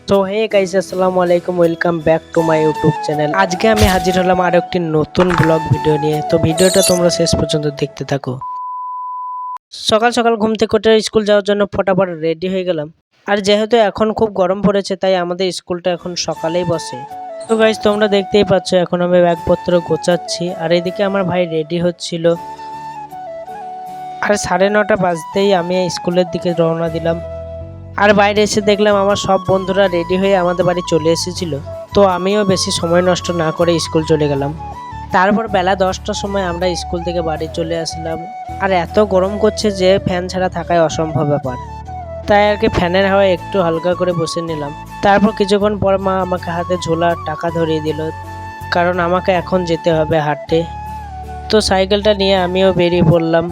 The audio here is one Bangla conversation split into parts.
তো হে গাইস, আসসালামু আলাইকুম, welcome back to my YouTube channel. আজকে আমি হাজির হলাম আরো একটি নতুন ব্লগ ভিডিও নিয়ে। তো ভিডিওটা তোমরা শেষ পর্যন্ত দেখতে থাকো। সকাল সকাল ঘুম থেকে উঠে স্কুল যাওয়ার জন্য ফটাফট রেডি হয়ে গেলাম। আর যেহেতু এখন খুব গরম পড়েছে, তাই আমাদের স্কুলটা এখন সকালেই বসে। তো গাইস, তোমরা দেখতেই পাচ্ছ এখন আমি ব্যাগপত্র গোছাচ্ছি, আর এদিকে আমার ভাই রেডি হচ্ছিল। আর 9:30 বাজতেই আমি স্কুলের দিকে রওনা দিলাম। আর বাইরে এসে দেখলাম আমার সব বন্ধুরা রেডি হয়ে আমাদের বাড়ি চলে এসেছিল। তো আমিও বেশি সময় নষ্ট না করে স্কুল চলে গেলাম। তারপর বেলা 10টার সময় আমরা স্কুল থেকে বাড়ি চলে আসলাম। আর এত গরম করছে যে ফ্যান ছাড়া থাকাই অসম্ভব ব্যাপার। তাই আর কি ফ্যানের হাওয়ায় একটু হালকা করে বসে নিলাম। তারপর কিছুক্ষণ পর মা আমাকে হাতে ঝোলা টাকা ধরিয়ে দিল, কারণ আমাকে এখন যেতে হবে হাঁটতে। তো সাইকেলটা নিয়ে আমিও বেরিয়ে পড়লাম।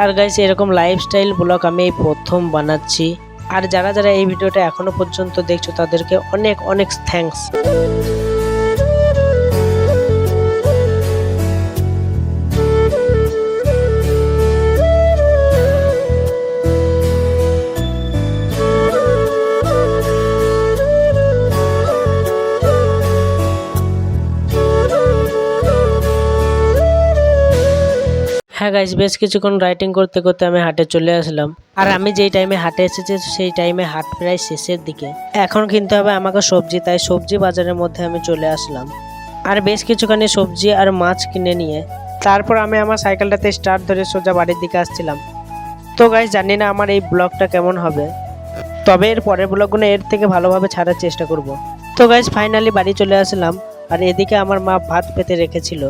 আর গাইস, এরকম লাইফস্টাইল ব্লগ আমি এই প্রথম বানাচ্ছি। আর যারা যারা এই ভিডিওটা এখনো পর্যন্ত দেখছো তাদেরকে অনেক অনেক থ্যাঙ্কস। হ্যাঁ গাইস, বেশ কিছুক্ষণ রাইটিং করতে করতে আমি হাটে চলে আসলাম। আর আমি যেই টাইমে হাটে এসেছি সেই টাইমে হাট প্রায় শেষের দিকে। এখন কিনতে হবে আমাকে সবজি, তাই সবজি বাজারের মধ্যে আমি চলে আসলাম। আর বেশ কিছুখানি সবজি আর মাছ কিনে নিয়ে তারপর আমি আমার সাইকেলটাতে স্টার্ট ধরে সোজা বাড়ির দিকে আসছিলাম। তো গাইস, জানি না আমার এই ব্লগটা কেমন হবে, তবে এর পরের ব্লগগুলো এর থেকে ভালোভাবে ছাড়ার চেষ্টা করব। তো গাইস, ফাইনালি বাড়ি চলে আসলাম। আর এদিকে আমার মা ভাত পেতে রেখেছিল।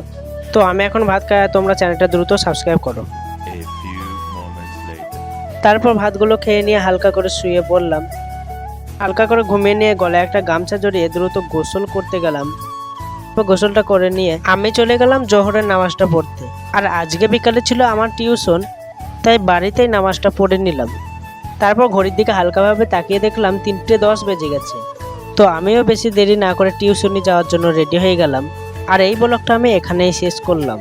তো আমি এখন ভাত খাই, তোমরা চ্যানেলটা দ্রুত সাবস্ক্রাইব করো। তারপর ভাতগুলো খেয়ে নিয়ে হালকা করে শুয়ে পড়লাম। হালকা করে ঘুমিয়ে নিয়ে গলায় একটা গামছা জড়িয়ে দ্রুত গোসল করতে গেলাম। গোসলটা করে নিয়ে আমি চলে গেলাম জোহরের নামাজটা পড়তে। আর আজকে বিকালে ছিল আমার টিউশন, তাই বাড়িতেই নামাজটা পড়ে নিলাম। তারপর ঘড়ির দিকে হালকাভাবে তাকিয়ে দেখলাম 3:10 বেজে গেছে। তো আমিও বেশি দেরি না করে টিউশনে যাওয়ার জন্য রেডি হয়ে গেলাম। আর এই ব্লগটা আমি এখানেই শেষ করলাম।